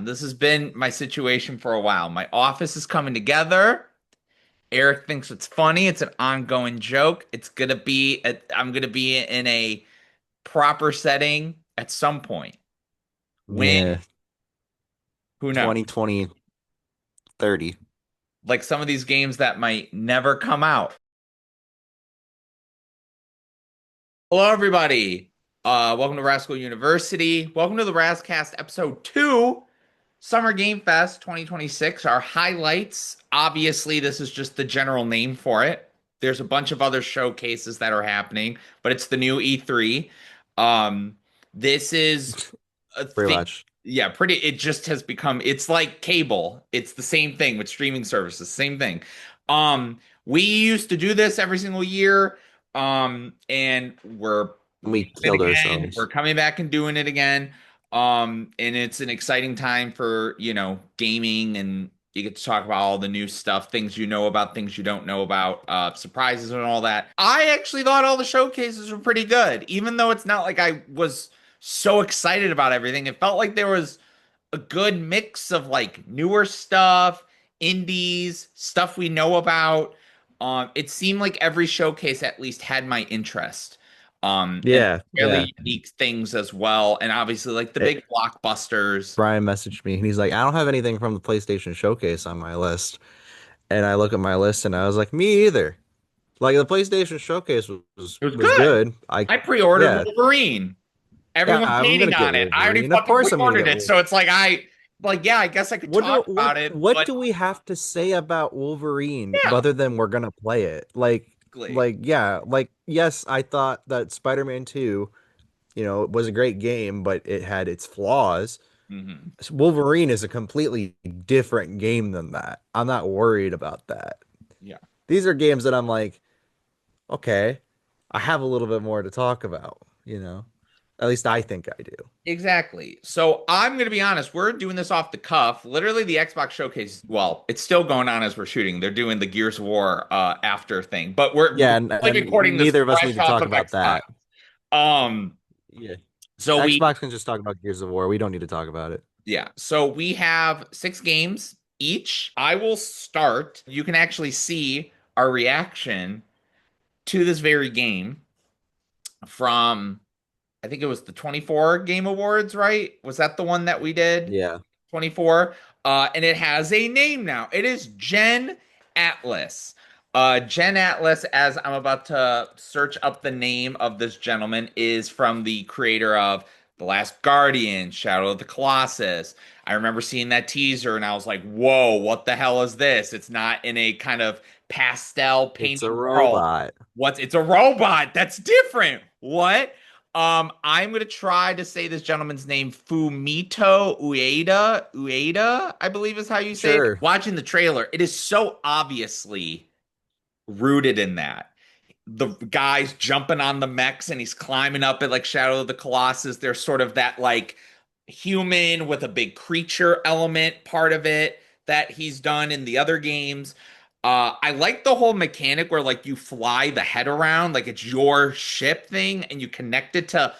This has been my situation for a while. My office is coming together. Erik thinks it's funny. It's an ongoing joke. I'm gonna be in a proper setting at some point. When? Yeah, Who knows? 2020, 30. Like some of these games that might never come out. Hello, everybody. Welcome to Rascal University. Welcome to the RascCast episode 2, Summer Game Fest 2026. Our highlights. Obviously, this is just the general name for it. There's a bunch of other showcases that are happening, but it's the new E3. This is a Pretty thing. much. Yeah, pretty. It just has become. It's like cable. It's the same thing with streaming services. Same thing. We used to do this every single year. And we're We doing it killed again. We're ourselves. coming back and doing it again. And it's an exciting time for, gaming, and you get to talk about all the new stuff, things you know about, things you don't know about, surprises and all that. I actually thought all the showcases were pretty good, even though it's not like I was so excited about everything. It felt like there was a good mix of like newer stuff, indies, stuff we know about. It seemed like every showcase at least had my interest. And Yeah, yeah. fairly unique things as well. And obviously like the It, big blockbusters. Brian messaged me and he's like, I don't have anything from the PlayStation Showcase on my list. And I look at my list and I was like, me either. Like the PlayStation Showcase was It was was good. good. I pre-ordered Yeah, Wolverine. yeah. Everyone's I'm hating gonna get on it. I already Wolverine. Of fucking course, I'm gonna pre-ordered get it. Wolverine. So it's like, yeah, I guess I could talk about it, What but do we have to say about Wolverine yeah, other than we're gonna play it? exactly. Yeah, like yes, I thought that Spider-Man 2, it was a great game, but it had its flaws. Hmm. Wolverine is a completely different game than that. I'm not worried about that. Yeah. These are games that I'm like, okay, I have a little bit more to talk about. At least I think I do. Exactly. So I'm going to be honest, we're doing this off the cuff. Literally, the Xbox showcase, well, it's still going on as we're shooting. They're doing the Gears of War after thing, but we're Yeah, and, like and recording this neither of us need fresh to off talk of about Xbox. that. Um, Yeah. so we Xbox can just talk about Gears of War. We don't need to talk about it. Yeah. So we have 6 games each. I will start. You can actually see our reaction to this very game from, I think it was the 24 Game Awards, right? Was that the one that we did? Yeah. 24. And it has a name now. It is Gen Atlas. Gen Atlas, as I'm about to search up the name of this gentleman, is from the creator of The Last Guardian, Shadow of the Colossus. I remember seeing that teaser and I was like, whoa, what the hell is this? It's not in a kind of pastel It's a painted world. robot. It's a robot. That's different. What? I'm gonna try to say this gentleman's name, Fumito Ueda. Ueda, I believe is how you say it. Sure. Watching the trailer, it is so obviously rooted in that. The guy's jumping on the mechs and he's climbing up it like Shadow of the Colossus. There's sort of that like human with a big creature element part of it that he's done in the other games. I like the whole mechanic where like you fly the head around, like it's your ship thing, and you connect it to.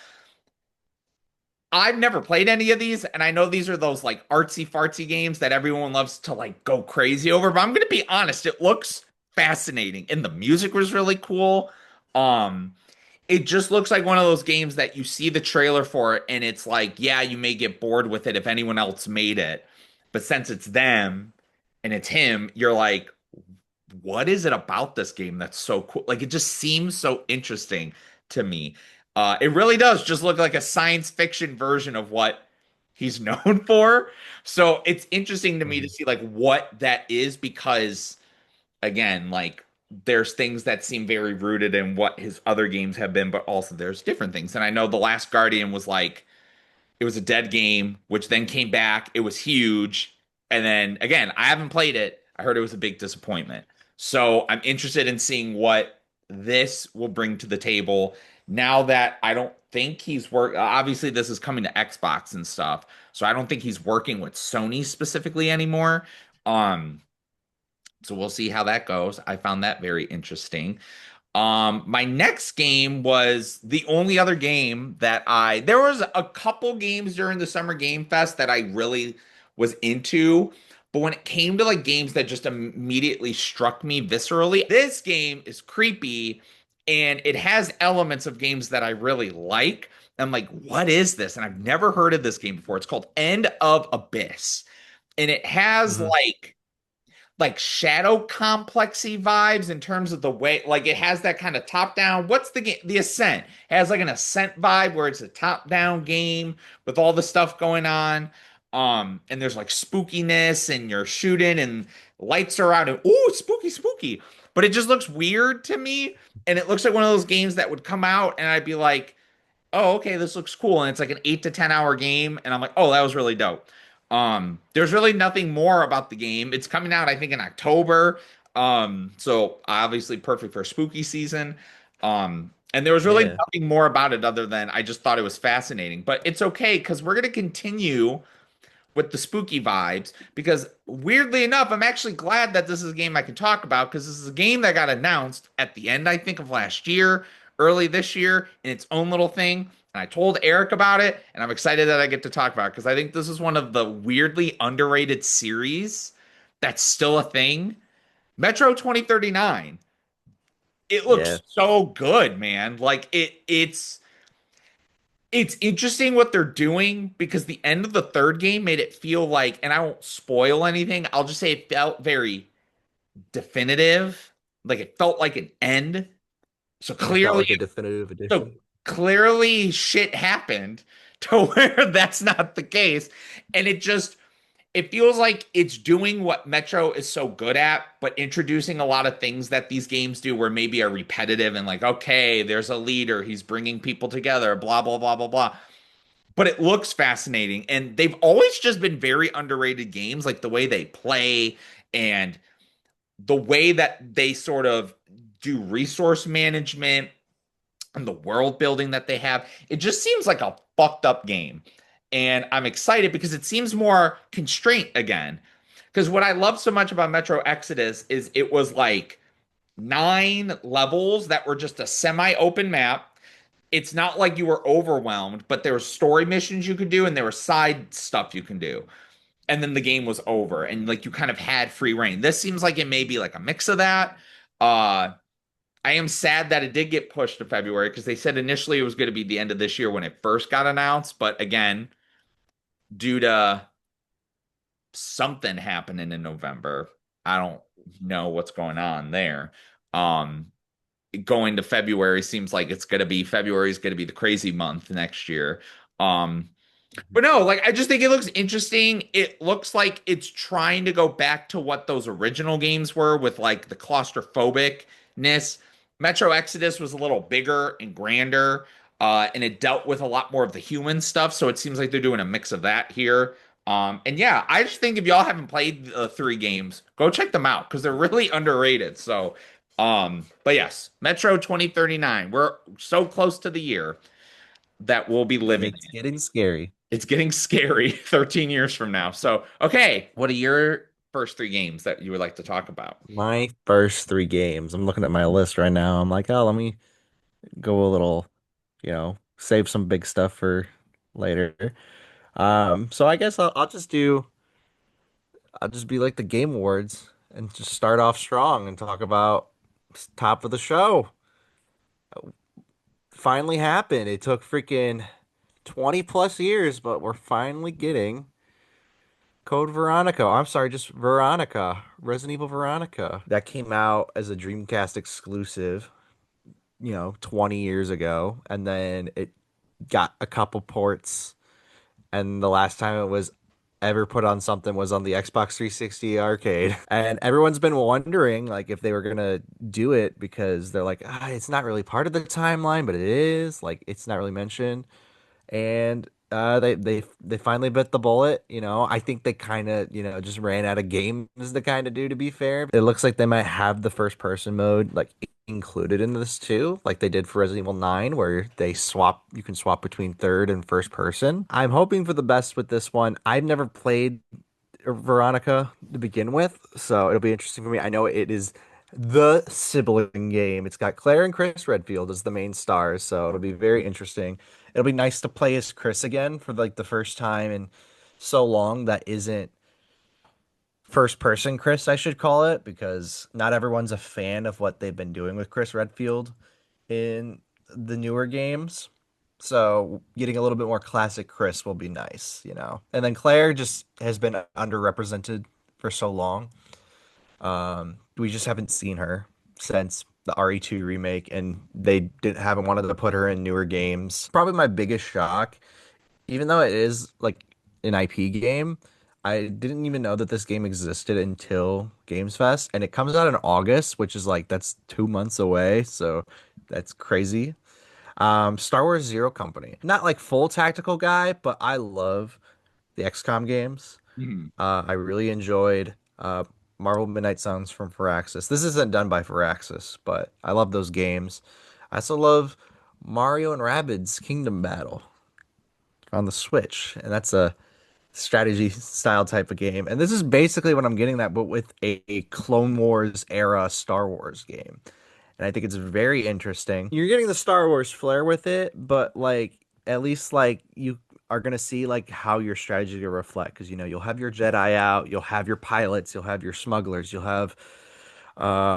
I've never played any of these, and I know these are those like artsy fartsy games that everyone loves to like go crazy over, but I'm gonna be honest, it looks fascinating, and the music was really cool. Um, it just looks like one of those games that you see the trailer for it, and it's like, yeah, you may get bored with it if anyone else made it, but since it's them and it's him, you're like, what is it about this game that's so cool? Like it just seems so interesting to me. It really does just look like a science fiction version of what he's known for. So it's interesting to me to Mhm. see like what that is because again, like there's things that seem very rooted in what his other games have been, but also there's different things. And I know The Last Guardian was like it was a dead game, which then came back. It was huge. And then again, I haven't played it. I heard it was a big disappointment. So I'm interested in seeing what this will bring to the table now that I don't think he's obviously this is coming to Xbox and stuff. So I don't think he's working with Sony specifically anymore. Um, so we'll see how that goes. I found that very interesting. My next game was the only other game that there was a couple games during the Summer Game Fest that I really was into. But when it came to like games that just immediately struck me viscerally, this game is creepy and it has elements of games that I really like. I'm like, what is this? And I've never heard of this game before. It's called End of Abyss. And it has Hmm. like shadow complexy vibes in terms of the way like it has that kind of top down. What's the game? The Ascent. It has like an Ascent vibe where it's a top down game with all the stuff going on. And there's like spookiness and you're shooting and lights are out and ooh, spooky, spooky. But it just looks weird to me. And it looks like one of those games that would come out and I'd be like, oh, okay, this looks cool. And it's like an 8 to 10 hour game. And I'm like, oh, that was really dope. There's really nothing more about the game. It's coming out, I think, in October. So obviously perfect for spooky season. And there was really Yeah. nothing more about it other than I just thought it was fascinating. But it's okay because we're gonna continue with the spooky vibes because weirdly enough, I'm actually glad that this is a game I can talk about because this is a game that got announced at the end, I think, of last year, early this year, in its own little thing. And I told Eric about it, and I'm excited that I get to talk about it because I think this is one of the weirdly underrated series that's still a thing. Metro 2039. It Yeah. looks so good, man. Like it's interesting what they're doing because the end of the third game made it feel like, and I won't spoil anything, I'll just say it felt very definitive. Like it felt like an end. So It felt clearly, like a definitive so edition. clearly shit happened to where that's not the case. And it feels like it's doing what Metro is so good at, but introducing a lot of things that these games do where maybe are repetitive and like, okay, there's a leader, he's bringing people together, blah, blah, blah, blah, blah, but it looks fascinating. And they've always just been very underrated games, like the way they play and the way that they sort of do resource management and the world building that they have. It just seems like a fucked up game. And I'm excited because it seems more constraint again. Because what I love so much about Metro Exodus is it was like 9 levels that were just a semi open map. It's not like you were overwhelmed, but there were story missions you could do and there was side stuff you can do. And then the game was over and like you kind of had free reign. This seems like it may be like a mix of that. Uh I am sad that it did get pushed to February because they said initially it was going to be the end of this year when it first got announced, but again, due to something happening in November, I don't know what's going on there. Um Going to February seems like it's going to be February is going to be the crazy month next year. Um, but no, like I just think it looks interesting. It looks like it's trying to go back to what those original games were with like the claustrophobicness. Metro Exodus was a little bigger and grander, and it dealt with a lot more of the human stuff. So it seems like they're doing a mix of that here. And yeah, I just think if y'all haven't played the 3 games, go check them out because they're really underrated. So, but yes, Metro 2039. We're so close to the year that we'll be living It's getting scary. it's getting scary 13 years from now. So, okay, what are your first 3 games that you would like to talk about? My first three games. I'm looking at my list right now. I'm like, oh, let me go a little, save some big stuff for later. So I guess I'll just be like the Game Awards and just start off strong and talk about top of the show. Finally happened. It took freaking 20 plus years, but we're finally getting Code Veronica. I'm sorry, just Veronica. Resident Evil Veronica. That came out as a Dreamcast exclusive, 20 years ago, and then it got a couple ports, and the last time it was ever put on something was on the Xbox 360 arcade. And everyone's been wondering like if they were gonna do it because they're like, it's not really part of the timeline, but it is. Like it's not really mentioned. And they finally bit the bullet. I think they kind of just ran out of games to kind of do. To be fair, it looks like they might have the first person mode like included in this too, like they did for Resident Evil 9, where you can swap between third and first person. I'm hoping for the best with this one. I've never played Veronica to begin with, so it'll be interesting for me. I know it is the sibling game. It's got Claire and Chris Redfield as the main stars, so it'll be very interesting. It'll be nice to play as Chris again for like the first time in so long that isn't first person Chris, I should call it, because not everyone's a fan of what they've been doing with Chris Redfield in the newer games. So getting a little bit more classic Chris will be nice, you know. And then Claire just has been underrepresented for so long. We just haven't seen her since the RE2 remake, and they haven't wanted to put her in newer games. Probably my biggest shock, even though it is like an IP game, I didn't even know that this game existed until Games Fest, and it comes out in August, which is like that's 2 months away, so that's crazy. Star Wars Zero Company. Not like full tactical guy, but I love the XCOM games. Mhm. I really enjoyed Marvel Midnight Suns from Firaxis. This isn't done by Firaxis, but I love those games. I also love Mario and Rabbids Kingdom Battle on the Switch, and that's a strategy style type of game. And this is basically what I'm getting at, but with a Clone Wars era Star Wars game. And I think it's very interesting. You're getting the Star Wars flair with it, but like at least like you are gonna see like how your strategy will reflect because you know you'll have your Jedi out, you'll have your pilots, you'll have your smugglers, you'll have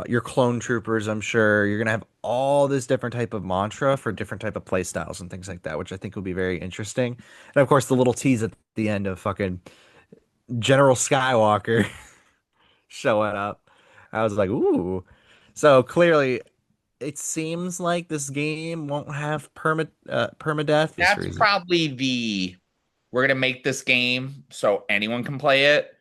your clone troopers. I'm sure you're gonna have all this different type of mantra for different type of play styles and things like that, which I think will be very interesting. And of course, the little tease at the end of fucking General Skywalker showing up, I was like, ooh. So clearly, it seems like this game won't have permadeath for this That's reason. probably the we're gonna make this game so anyone can play it,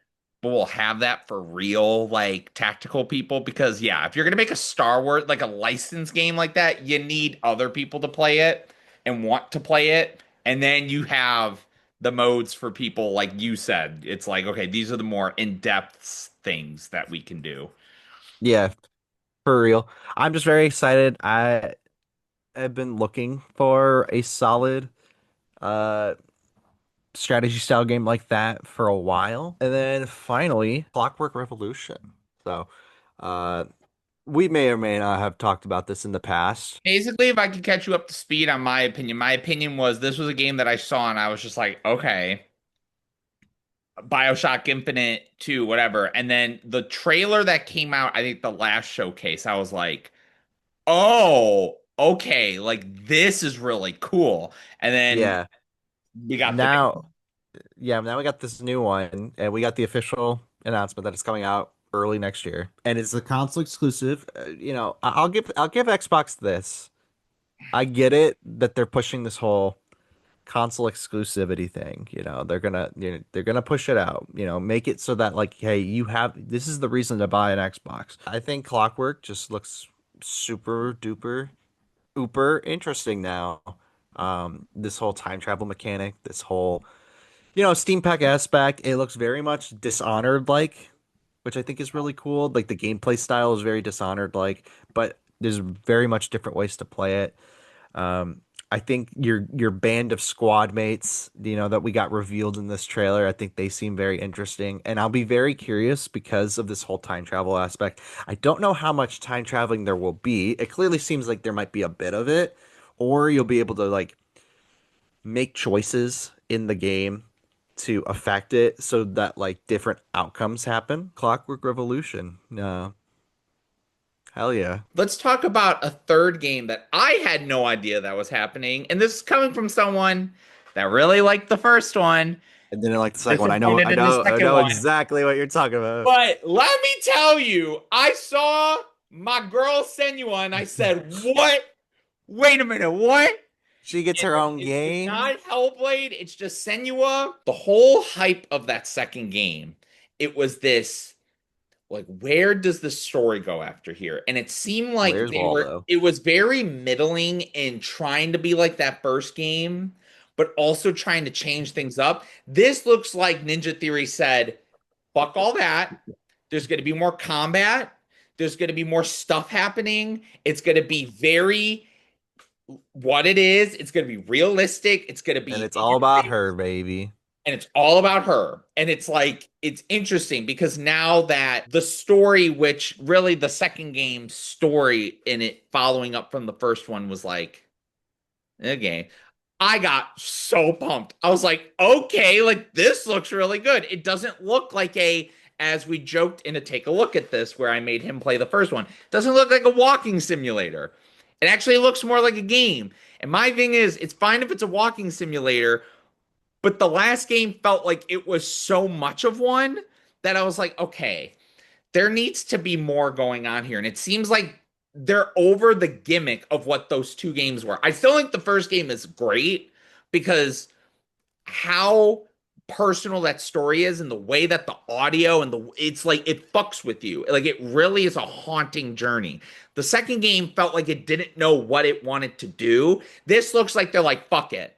but we'll have that for real, like tactical people. Because yeah, if you're gonna make a Star Wars like a licensed game like that, you need other people to play it and want to play it. And then you have the modes for people like you said. It's like, okay, these are the more in-depth things that we can do. Yeah, for real. I'm just very excited. I have been looking for a solid uh strategy style game like that for a while. And then finally, Clockwork Revolution. So, uh we may or may not have talked about this in the past. Basically, if I could catch you up to speed on my opinion was this was a game that I saw and I was just like, okay, BioShock Infinite 2, whatever. And then the trailer that came out, I think the last showcase, I was like, oh, okay, like this is really cool. And then Yeah. we got the Now, yeah, now we got this new one, and we got the official announcement that it's coming out early next year, and it's a console exclusive. You know, I'll give Xbox this. I get it that they're pushing this whole console exclusivity thing. You know, they're gonna push it out. You know, make it so that like, hey, you have this is the reason to buy an Xbox. I think Clockwork just looks super duper uber interesting now. This whole time travel mechanic, this whole steampunk aspect, it looks very much Dishonored like, which I think is really cool. Like the gameplay style is very Dishonored like, but there's very much different ways to play it. Um, I think your band of squad mates, that we got revealed in this trailer, I think they seem very interesting. And I'll be very curious because of this whole time travel aspect. I don't know how much time traveling there will be. It clearly seems like there might be a bit of it, or you'll be able to like make choices in the game to affect it so that like different outcomes happen. Clockwork Revolution. Hell yeah. Let's talk about a third game that I had no idea that was happening. And this is coming from someone that really liked the first one, And then like the second one, I know, disappointed I in the know, I second know one. exactly what you're talking about. But let me tell you, I saw my girl Senua and I said, what? Wait a minute, what? She gets her own It's game. not Hellblade, it's just Senua. The whole hype of that second game, it was this like, where does the story go after here? And it seemed like Where's Waldo? it was very middling in trying to be like that first game, but also trying to change things up. This looks like Ninja Theory said, fuck all that. There's going to be more combat. There's going to be more stuff happening. It's going to be very what it is. It's going to be realistic. It's going to And be it's all about her, baby. and it's all about her. And it's like, it's interesting because now that the story, which really the second game story in it following up from the first one was like, okay. I got so pumped. I was like, okay, like this looks really good. It doesn't look like as we joked in a take a look at this, where I made him play the first one, it doesn't look like a walking simulator. It actually looks more like a game. And my thing is, it's fine if it's a walking simulator, but the last game felt like it was so much of one that I was like, okay, there needs to be more going on here. And it seems like they're over the gimmick of what those two games were. I still think the first game is great because how personal that story is and the way that the audio and the it's like it fucks with you. Like it really is a haunting journey. The second game felt like it didn't know what it wanted to do. This looks like they're like, fuck it.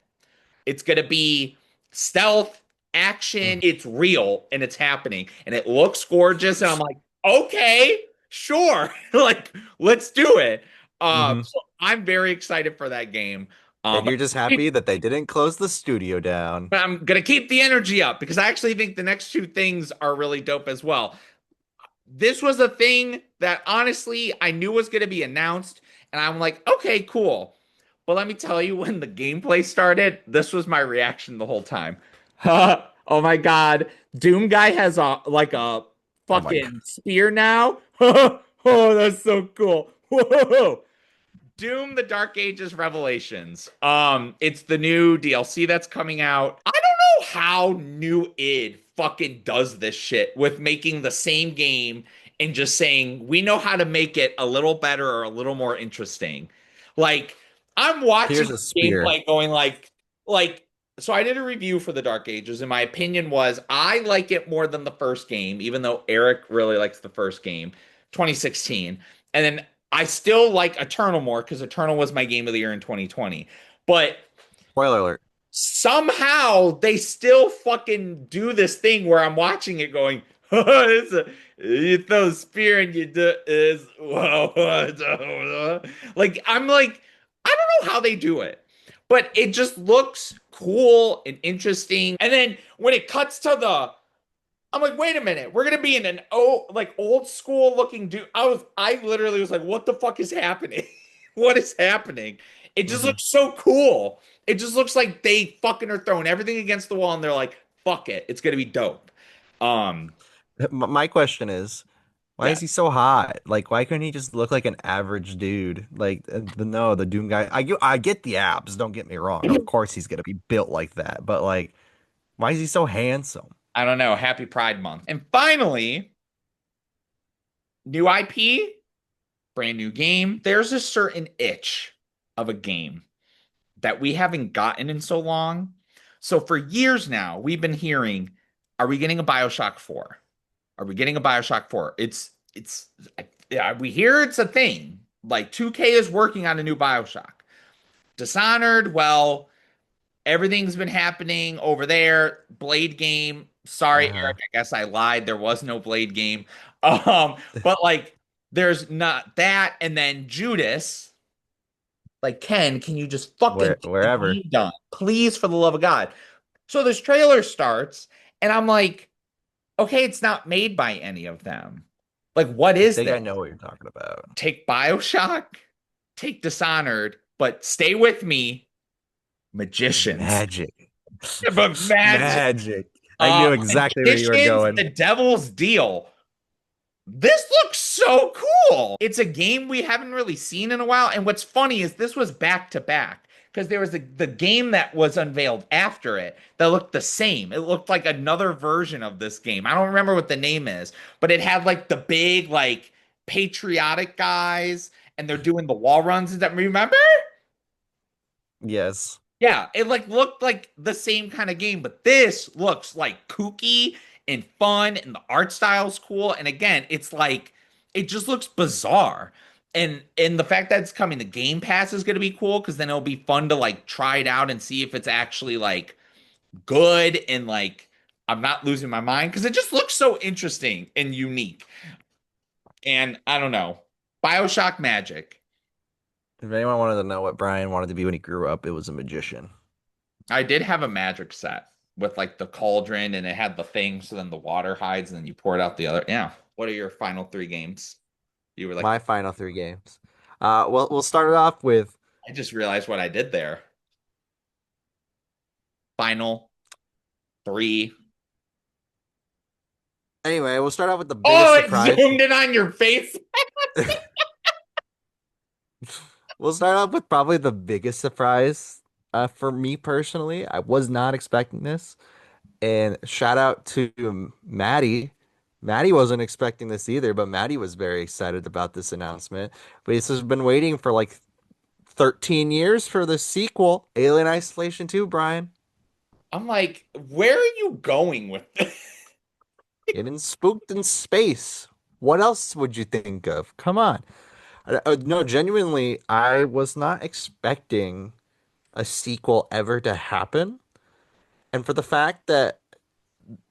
It's going to be stealth, action. It's real and it's happening and it looks gorgeous. And I'm like, okay, sure. Like, let's do it. Mm-hmm. So I'm very excited for that game. And Um, you're just happy that they didn't close the studio down. but I'm going to keep the energy up because I actually think the next two things are really dope as well. This was a thing that honestly I knew was going to be announced. And I'm like, okay, cool. But let me tell you, when the gameplay started, this was my reaction the whole time. Oh my God. Doom guy has a Oh my God. fucking spear now. Oh, that's so cool. Whoa. Doom the Dark Ages Revelations. It's the new DLC that's coming out. I don't know how New id fucking does this shit with making the same game and just saying we know how to make it a little better or a little more interesting. Like I'm watching Here's a spear. gameplay going like so I did a review for the Dark Ages and my opinion was I like it more than the first game, even though Erik really likes the first game, 2016. And then I still like Eternal more because Eternal was my game of the year in 2020. But Spoiler alert. somehow they still fucking do this thing where I'm watching it going, it's a, you throw a spear and you do is like I'm like I don't know how they do it, but it just looks cool and interesting. And then when it cuts to the I'm like, wait a minute, we're gonna be in an old school looking dude. I literally was like, what the fuck is happening? What is happening? It just Hmm. looks so cool. It just looks like they fucking are throwing everything against the wall and they're like, fuck it, it's gonna be dope. Um, My question is, why yeah, is he so hot? Like, why couldn't he just look like an average dude? Like, the Doom guy. I get the abs. Don't get me wrong. Of course, he's gonna be built like that. But like, why is he so handsome? I don't know. Happy Pride Month. And finally, new IP, brand new game. There's a certain itch of a game that we haven't gotten in so long. So for years now, we've been hearing, are we getting a BioShock 4? Are we getting a BioShock 4? Yeah, we hear it's a thing. Like 2K is working on a new BioShock. Dishonored, well, everything's been happening over there. Blade game. Sorry, Uh-huh. Erik, I guess I lied. There was no Blade game. But like there's not that. And then Judas, like Ken, can you just fucking get the Wherever. game done? Please, for the love of God. So this trailer starts, and I'm like, okay, it's not made by any of them. Like, what I is think this? I know what you're talking about. Take BioShock, take Dishonored, but stay with me, magicians. Magic. But magic. Magic. I knew exactly where you were Magicians, going. the devil's deal. This looks so cool. It's a game we haven't really seen in a while. And what's funny is this was back to back because there was the game that was unveiled after it that looked the same. It looked like another version of this game. I don't remember what the name is, but it had like the big, like patriotic guys and they're doing the wall runs. Is that remember? Yes. Yeah, it like looked like the same kind of game, but this looks like kooky and fun and the art style's cool. And again, it's like it just looks bizarre. And the fact that it's coming to Game Pass is going to be cool because then it'll be fun to like try it out and see if it's actually like good and like I'm not losing my mind because it just looks so interesting and unique. And I don't know. BioShock Magic. If anyone wanted to know what Brian wanted to be when he grew up, it was a magician. I did have a magic set with like the cauldron and it had the thing so then the water hides and then you pour it out the other. Yeah. What are your final three games? You were like, My final three games. Well, we'll start it off with I just realized what I did there. Final three. Anyway, we'll start out with the biggest Oh, it surprise. zoomed in on your face. We'll start off with probably the biggest surprise for me personally. I was not expecting this. And shout out to Maddie. Maddie wasn't expecting this either, but Maddie was very excited about this announcement. But he's just been waiting for like 13 years for the sequel, Alien Isolation 2, Brian. I'm like, where are you going with this? Getting spooked in space. What else would you think of? Come on. No, genuinely, I was not expecting a sequel ever to happen. And for the fact that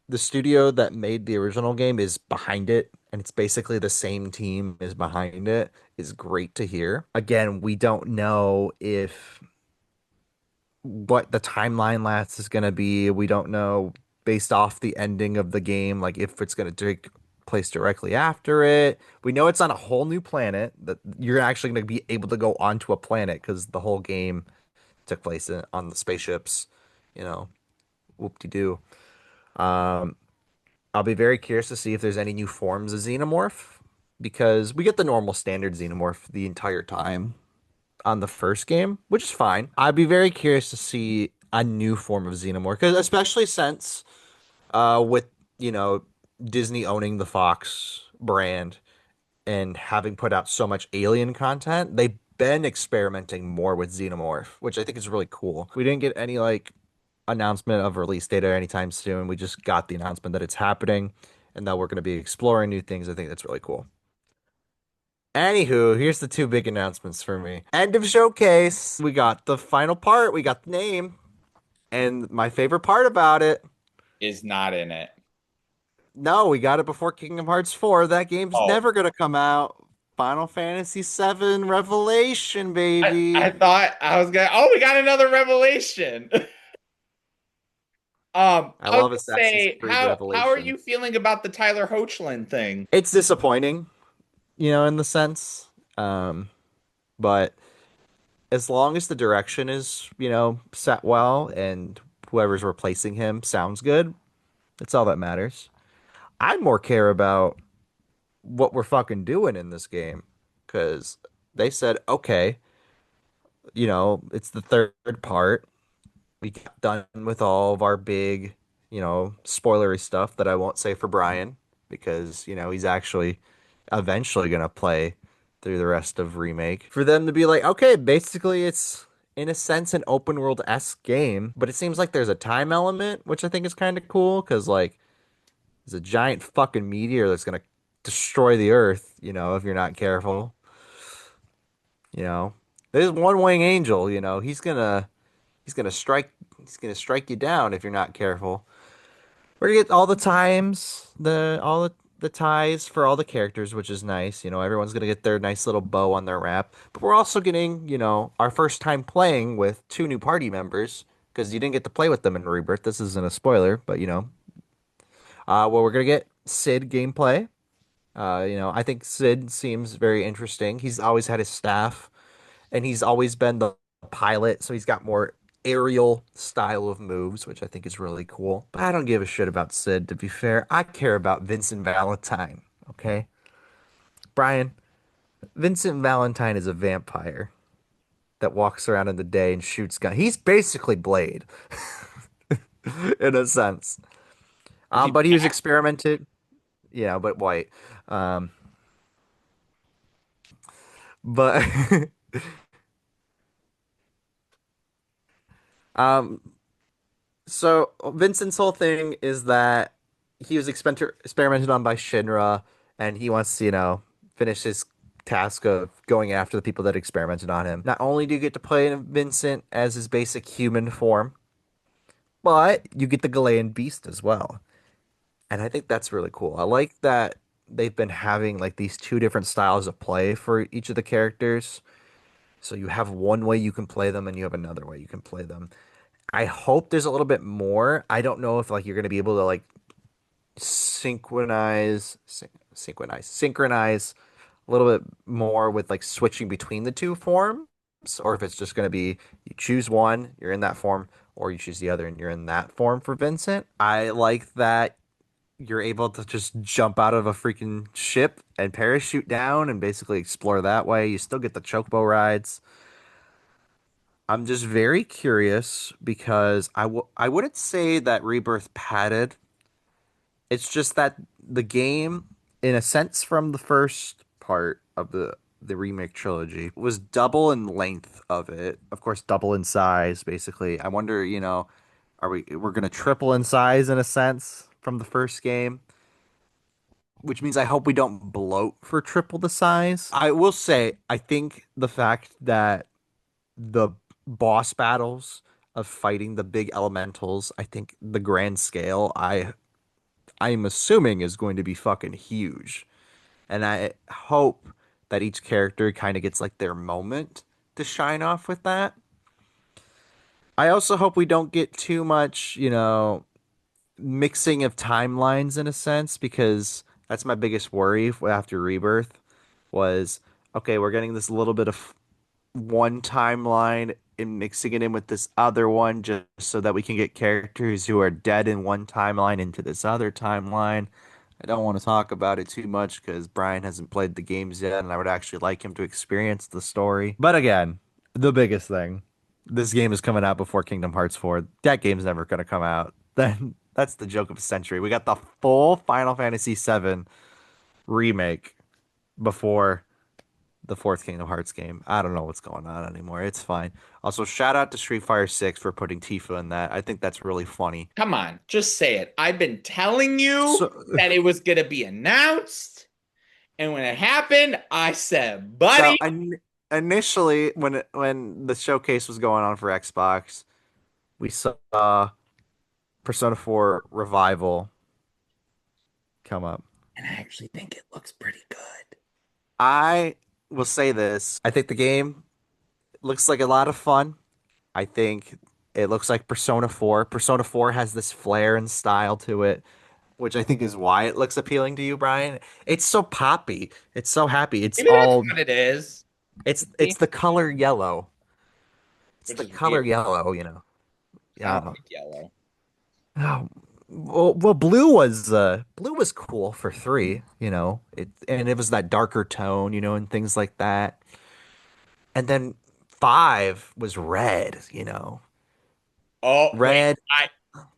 the studio that made the original game is behind it, and it's basically the same team is behind it, is great to hear. Again, we don't know if what the timeline lapse is going to be. We don't know based off the ending of the game, like if it's going to take place directly after it. We know it's on a whole new planet that you're actually going to be able to go onto a planet because the whole game took place on the spaceships, you know, whoop-de-doo. Um, I'll be very curious to see if there's any new forms of xenomorph because we get the normal standard xenomorph the entire time on the first game, which is fine. I'd be very curious to see a new form of xenomorph, 'cause especially since with Disney owning the Fox brand and having put out so much Alien content, they've been experimenting more with xenomorph, which I think is really cool. We didn't get any like announcement of release date anytime soon. We just got the announcement that it's happening and that we're going to be exploring new things. I think that's really cool. Anywho, here's the two big announcements for me. End of showcase. We got the final part. We got the name. And my favorite part about it, Is not in it. no, we got it before Kingdom Hearts 4. That game's Oh, never going to come out. Final Fantasy 7 Revelation, I baby. thought I was gonna. Oh, we got another revelation. I I was love gonna Assassin's say, Creed how are you Revelations. feeling about the Tyler Hoechlin thing? It's disappointing, in the sense. But as long as the direction is, set well and whoever's replacing him sounds good, that's all that matters. I more care about what we're fucking doing in this game because they said, okay, it's the third part. We got done with all of our big, spoilery stuff that I won't say for Brian because, he's actually eventually going to play through the rest of Remake. For them to be like, okay, basically it's in a sense an open world-esque game, but it seems like there's a time element, which I think is kind of cool because like there's a giant fucking meteor that's going to destroy the Earth, if you're not careful. You know, there's one wing angel, he's gonna strike he's gonna strike you down if you're not careful. We're gonna get all the times, the ties for all the characters, which is nice. Everyone's gonna get their nice little bow on their wrap. But we're also getting, our first time playing with two new party members because you didn't get to play with them in Rebirth. This isn't a spoiler, but well, we're gonna get Sid gameplay. I think Sid seems very interesting. He's always had his staff and he's always been the pilot, so he's got more aerial style of moves, which I think is really cool. But I don't give a shit about Sid, to be fair. I care about Vincent Valentine, okay? Brian, Vincent Valentine is a vampire that walks around in the day and shoots guns. He's basically Blade, in a sense. Is he But he was back? experimented, but white. Um, but um, So Vincent's whole thing is that he was experimented on by Shinra, and he wants to, finish his task of going after the people that experimented on him. Not only do you get to play Vincent as his basic human form, but you get the Galean Beast as well. And I think that's really cool. I like that they've been having like these two different styles of play for each of the characters. So you have one way you can play them, and you have another way you can play them. I hope there's a little bit more. I don't know if like you're gonna be able to like synchronize a little bit more with like switching between the two forms, or if it's just gonna be you choose one, you're in that form, or you choose the other and you're in that form for Vincent. I like that you're able to just jump out of a freaking ship and parachute down and basically explore that way. You still get the chocobo rides. I'm just very curious because I wouldn't say that Rebirth padded. It's just that the game, in a sense, from the first part of the remake trilogy, was double in length of it. Of course, double in size, basically. I wonder, we're gonna triple in size in a sense from the first game, which means I hope we don't bloat for triple the size. I will say, I think the fact that the boss battles of fighting the big elementals, I think the grand scale, I'm assuming is going to be fucking huge. And I hope that each character kind of gets like their moment to shine off with that. I also hope we don't get too much, mixing of timelines in a sense, because that's my biggest worry after Rebirth was, okay, we're getting this little bit of one timeline and mixing it in with this other one just so that we can get characters who are dead in one timeline into this other timeline. I don't want to talk about it too much because Brian hasn't played the games yet, and I would actually like him to experience the story. But again, the biggest thing, this game is coming out before Kingdom Hearts 4. That game's never going to come out. Then that's the joke of the century. We got the full Final Fantasy VII remake before the fourth Kingdom Hearts game. I don't know what's going on anymore. It's fine. Also, shout out to Street Fighter 6 for putting Tifa in that. I think that's really funny. Come on, just say it. I've been telling you So, that it was going to be announced. And when it happened, I said, so buddy. initially, when the showcase was going on for Xbox, we saw Persona 4 Revival come up. And I actually think it looks pretty good. I will say this. I think the game looks like a lot of fun. I think it looks like Persona 4. Persona 4 has this flair and style to it, which I think is why it looks appealing to you, Brian. It's so poppy. It's so happy. Maybe that's what it is. It's the color yellow. It's Which the is color weird. yellow. I don't Yeah. like yellow. Oh, well, blue was cool for 3. And it was that darker tone, and things like that. And then 5 was red. Oh, wait. Red,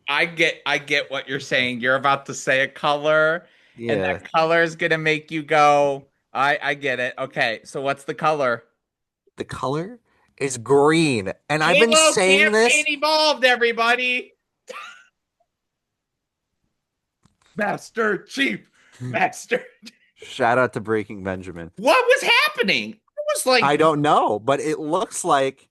I get what you're saying. You're about to say a color, and yeah. that color is gonna make you go, I get it. Okay, so what's the color? The color is green. And I've been Halo saying campaign this. evolved, everybody. Master Chief. Master. Shout out to Breaking Benjamin. What was happening? It was like I don't know, but it looks like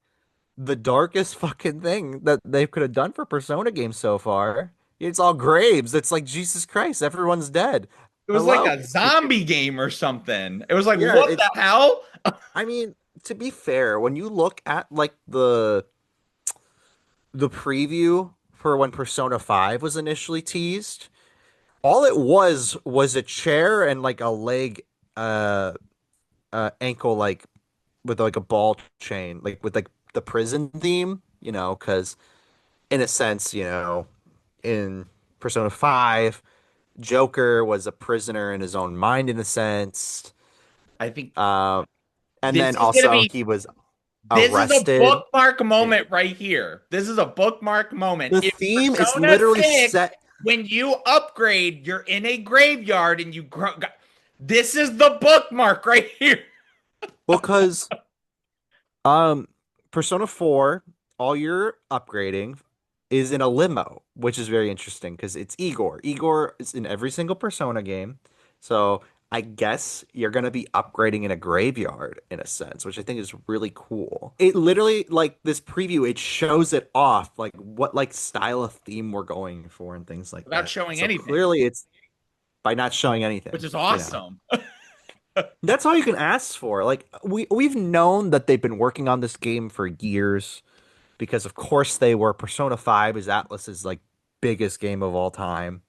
the darkest fucking thing that they could have done for Persona games so far. It's all graves. It's like Jesus Christ, everyone's dead. it was like Hello. a zombie game or something. It was like, Yeah, what the hell? I mean, to be fair, when you look at like the preview for when Persona 5 was initially teased, all it was a chair and like a leg ankle like with like a ball chain, like with like the prison theme, because in a sense, in Persona 5, Joker was a prisoner in his own mind in a sense. I think Um, and this then is gonna also be he was this is a arrested. bookmark moment right here. This is a bookmark moment. The In theme is Persona literally 6, set. when you upgrade, you're in a graveyard and this is the bookmark right here. Well, because um, Persona 4, all your upgrading is in a limo, which is very interesting because it's Igor. Igor is in every single Persona game. So I guess you're gonna be upgrading in a graveyard in a sense, which I think is really cool. It literally, like this preview, it shows it off, like what like style of theme we're going for and things like Without that. showing So anything, clearly it's by not showing which anything, is you know. awesome. That's all you can ask for. Like we've known that they've been working on this game for years because of course they were. Persona 5 is Atlas's like biggest game of all time,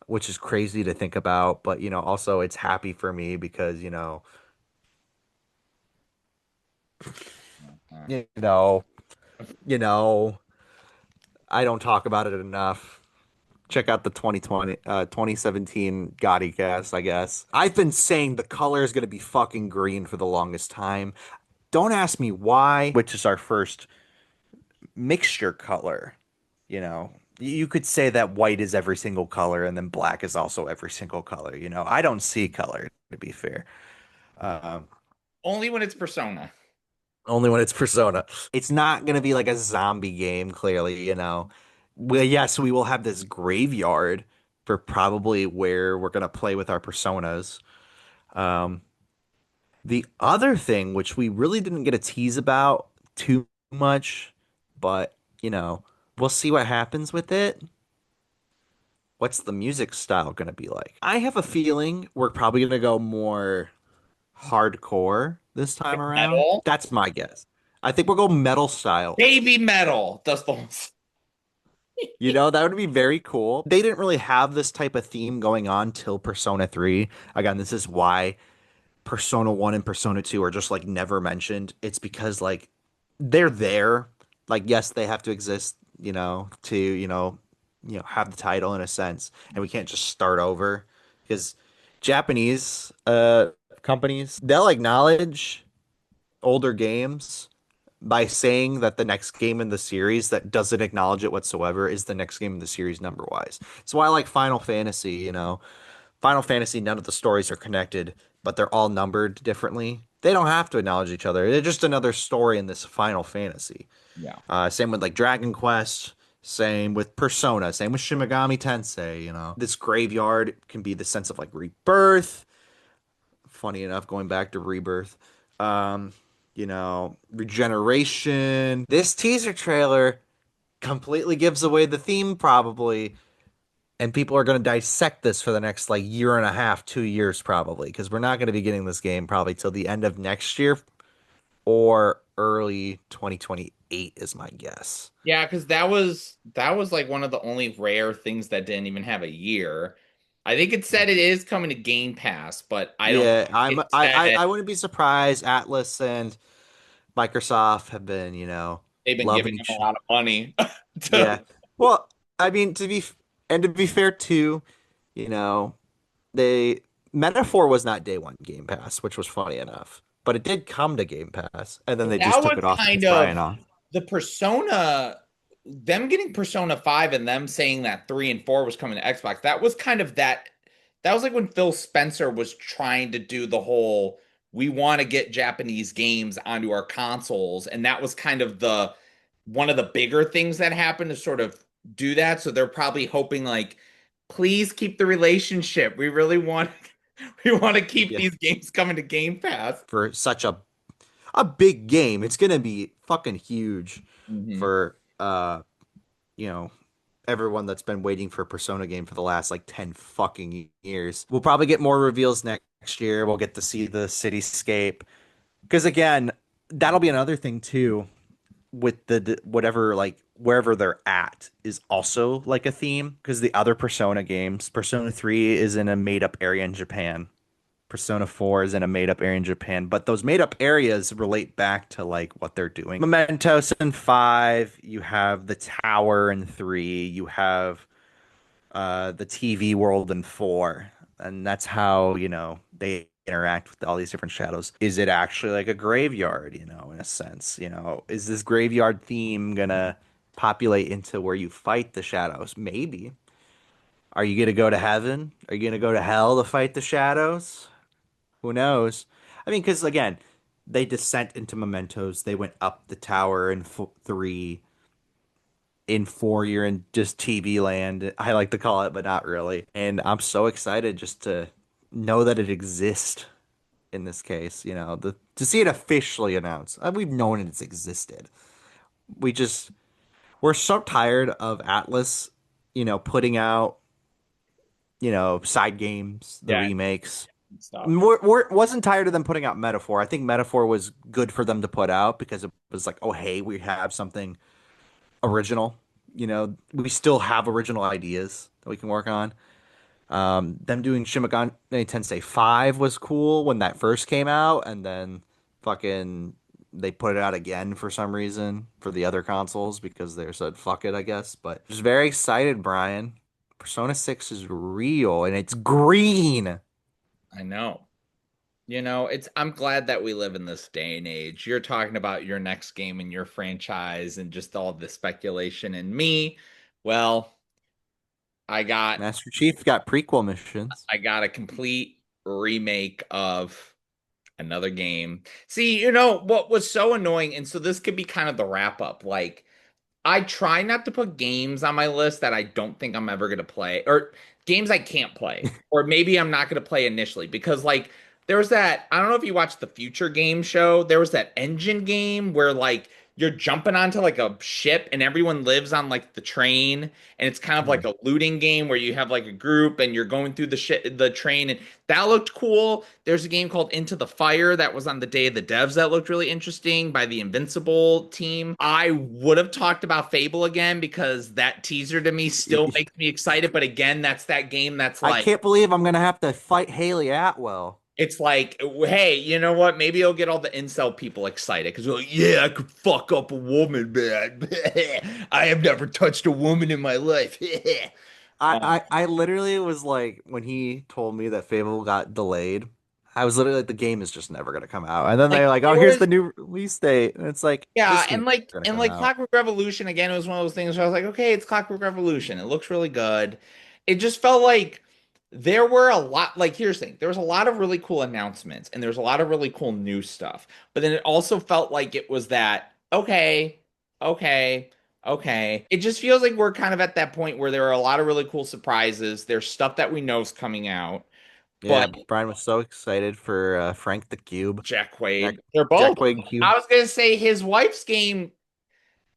which is crazy to think about, but also it's happy for me because, you know, you know, I don't talk about it enough. Check out the 2017 Gotti cast, I guess. I've been saying the color is going to be fucking green for the longest time. Don't ask me why, which is our first mixture color. You know, you could say that white is every single color and then black is also every single color. I don't see color, to be fair. Um, Only when it's Persona. Only when it's Persona. It's not going to be like a zombie game, clearly. Well, yes, we will have this graveyard for probably where we're going to play with our personas. Um, the other thing, which we really didn't get a tease about too much, but, we'll see what happens with it. What's the music style going to be like? I have a feeling we're probably going to go more hardcore this time Like around. metal. That's my guess. I think we'll go metal style. Baby metal. That's the That would be very cool. They didn't really have this type of theme going on till Persona 3. Again, this is why Persona 1 and Persona 2 are just like never mentioned. It's because like they're there. Like yes, they have to exist, to, have the title in a sense, and we can't just start over because Japanese companies, they'll acknowledge older games by saying that the next game in the series that doesn't acknowledge it whatsoever is the next game in the series number wise. So I like Final Fantasy, Final Fantasy, none of the stories are connected, but they're all numbered differently. They don't have to acknowledge each other. They're just another story in this Final Fantasy. yeah. Same with like Dragon Quest, same with Persona, same with Shin Megami Tensei, This graveyard can be the sense of like rebirth. Funny enough, going back to rebirth. Um, regeneration. This teaser trailer completely gives away the theme, probably. And people are going to dissect this for the next like year and a half, 2 years, probably, because we're not going to be getting this game probably till the end of next year or early 2028 is my guess. Yeah, because that was like one of the only rare things that didn't even have a year. I think it said it is coming to Game Pass, but I don't Yeah, think I'm it said I wouldn't be surprised. Atlas and Microsoft have been, they've been loving giving him a each. lot of money. Yeah. to, Well, I mean, to be fair too, you know, they Metaphor was not day one Game Pass, which was funny enough, but it did come to Game Pass, and then they that just took was it off kind because Brian of off. the Persona, them getting Persona 5 and them saying that 3 and 4 was coming to Xbox. That was kind of that was like when Phil Spencer was trying to do the whole we want to get Japanese games onto our consoles, and that was kind of the one of the bigger things that happened to sort of do that. So they're probably hoping like, please keep the relationship. We really want we want to keep Yeah, these games coming to Game Pass. for such a big game, it's gonna be fucking huge Hmm. for you know, everyone that's been waiting for a Persona game for the last like 10 fucking years. We'll probably get more reveals next year. We'll get to see the cityscape. Because again, that'll be another thing too with the whatever like wherever they're at is also like a theme because the other Persona games, Persona 3 is in a made up area in Japan. Persona 4 is in a made up area in Japan, but those made up areas relate back to like what they're doing. Mementos in 5, you have the tower in 3, you have the TV world in 4, and that's how, they interact with all these different shadows. Is it actually like a graveyard, in a sense? Is this graveyard theme gonna populate into where you fight the shadows? Maybe. Are you gonna go to heaven? Are you gonna go to hell to fight the shadows? Who knows? I mean, because again, they descent into mementos. They went up the tower in 3. In 4, you're in just TV land. I like to call it, but not really. And I'm so excited just to know that it exists in this case. To see it officially announced. We've known it's existed. We just we're so tired of Atlas, putting out, side games, the Yeah, remakes. and stuff. Wasn't tired of them putting out Metaphor. I think Metaphor was good for them to put out because it was like, oh, hey, we have something original. We still have original ideas that we can work on. Them doing Shin Megami Tensei 5 was cool when that first came out, and then fucking they put it out again for some reason for the other consoles because they said fuck it, I guess. But just very excited, Brian. Persona 6 is real and it's green. I know. I'm glad that we live in this day and age. You're talking about your next game and your franchise and just all the speculation. And me, well, I got Master Chief got prequel missions. I got a complete remake of another game. See, what was so annoying, and so this could be kind of the wrap up. Like, I try not to put games on my list that I don't think I'm ever going to play, or games I can't play, or maybe I'm not going to play initially because, like, there was that. I don't know if you watched the Future Game Show. There was that engine game where, like, you're jumping onto like a ship and everyone lives on like the train, and it's kind of Hmm. like a looting game where you have like a group and you're going through the train, and that looked cool. There's a game called Into the Fire that was on the Day of the Devs that looked really interesting by the Invincible team. I would have talked about Fable again because that teaser to me still makes me excited. But again, that's that game that's I like, can't believe I'm gonna have to fight Haley Atwell. it's like, hey, you know what? Maybe it'll get all the incel people excited because they're like, yeah, I could fuck up a woman, man. I have never touched a woman in my life. I, Uh, I I literally was like when he told me that Fable got delayed, I was literally like the game is just never gonna come out. And then they're like like, "Oh, there here's was the new release date." And it's like Yeah, this game's and like gonna and come like out. Clockwork Revolution again, it was one of those things where I was like, okay, it's Clockwork Revolution. It looks really good. It just felt like there were a lot, like here's the thing, there was a lot of really cool announcements and there's a lot of really cool new stuff. But then it also felt like it was that, okay, okay, okay. It just feels like we're kind of at that point where there are a lot of really cool surprises. There's stuff that we know is coming out, but Yeah, Brian was so excited for Frank the Cube. Jack Jack Quaid, they're Jack both. Quaid Cube. I was gonna say his wife's game,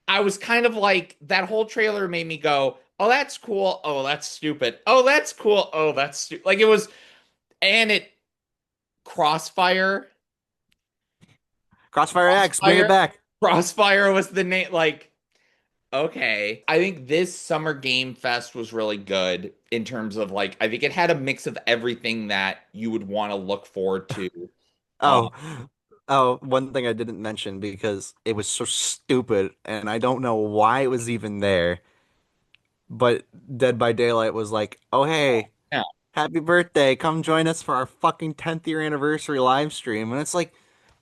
I was kind of like, that whole trailer made me go, oh, that's cool. Oh, that's stupid. Oh, that's cool. Oh, that's stupid. Like it was, and it Crossfire, Crossfire X, bring it Crossfire, back. Crossfire was the name. Like, okay. I think this Summer Game Fest was really good in terms of like, I think it had a mix of everything that you would want to look forward to. Um, Oh, oh, one thing I didn't mention because it was so stupid and I don't know why it was even there. But Dead by Daylight was like, "Oh hey, yeah, happy birthday. Come join us for our fucking 10th year anniversary live stream." And it's like,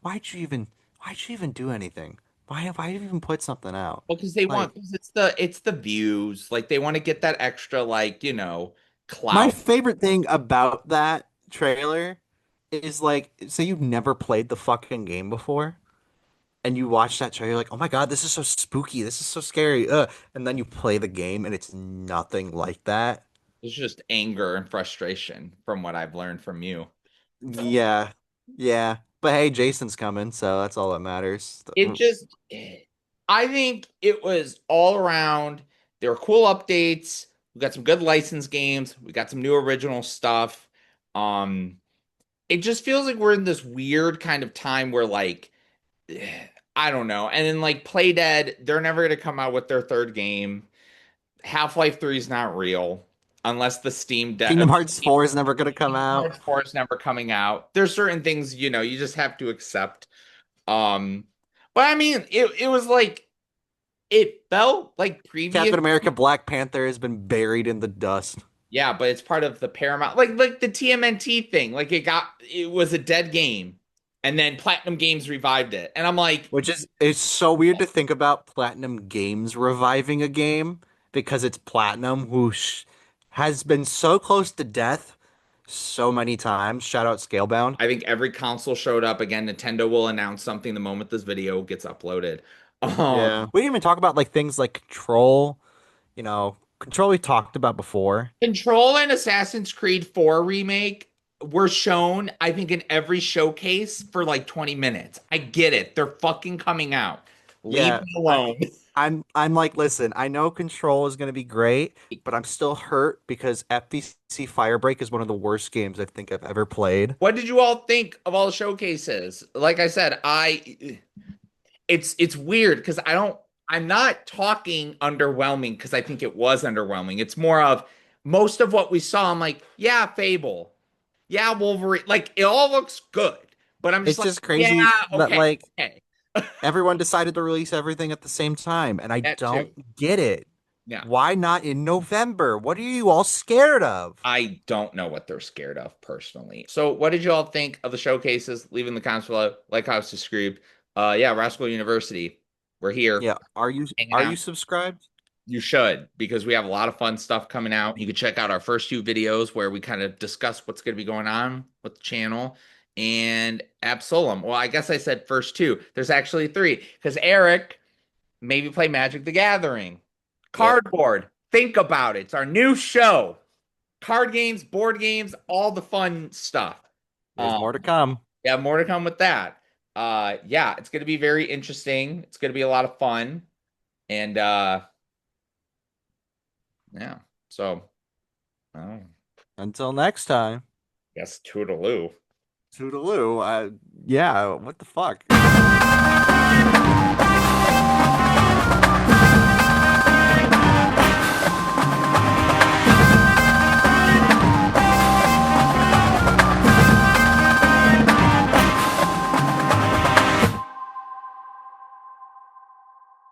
why'd you even do anything? Why did you even put something out? because they want, Like, because it's the views. Like they want to get that extra, like, my clout. favorite thing about that trailer is like, say you've never played the fucking game before and you watch that trailer, you're like, oh my God, this is so spooky. This is so scary. And then you play the game and it's nothing like that. It's just anger and frustration from what I've learned from you. Yeah. Yeah. But hey, Jason's coming, so that's all that matters. It just, I think it was all around. There were cool updates. We got some good licensed games. We got some new original stuff. Um, it just feels like we're in this weird kind of time where like, I don't know. And then like Playdead, they're never gonna come out with their third game. Half-Life 3 is not real unless Kingdom Hearts 4 is never gonna come Kingdom out. Hearts 4 is never coming out. There's certain things, you just have to accept. Um, but I mean, it was like it felt like previous. Captain America Black Panther has been buried in the dust, Yeah, but it's part of the Paramount, like the TMNT thing. Like it was a dead game, and then Platinum Games revived it, and I'm like, which is it's so weird to think about Platinum Games reviving a game because it's Platinum who has been so close to death so many times. Shout out Scalebound. I think every console showed up again. Nintendo will announce something the moment this video gets uploaded. Um, Yeah. We didn't even talk about like things like Control, Control we talked about before. Control and Assassin's Creed 4 remake were shown, I think, in every showcase for like 20 minutes. I get it. They're fucking coming out. Leave Yeah, me alone. I'm like, listen, I know Control is gonna be great, but I'm still hurt because FTC Firebreak is one of the worst games I think I've ever played. What did you all think of all the showcases? Like I said, it's weird because I'm not talking underwhelming because I think it was underwhelming. It's more of most of what we saw, I'm like, yeah, Fable. Yeah, Wolverine. Like it all looks good. But I'm just It's like, just yeah, crazy that okay, like okay. Everyone decided to release everything at the same time, and I That too. don't get it. Yeah. Why not in November? What are you all scared of? I don't know what they're scared of personally. So, what did you all think of the showcases? Leave in the comments below. Like how it's described. Yeah, Rascal University. We're here Yeah, hanging are out. you subscribed? You should, because we have a lot of fun stuff coming out. You can check out our first two videos where we kind of discuss what's going to be going on with the channel. And Absolum. Well, I guess I said first two. There's actually three, because Eric maybe play Magic the Gathering. Yep. Cardboard. Think about it. It's our new show. Card games, board games, all the fun stuff. There's Um, more to come. yeah, more to come with that. Yeah, it's going to be very interesting. It's going to be a lot of fun. And yeah, so I Until next time. guess toodaloo. Toodaloo. Yeah, what the fuck?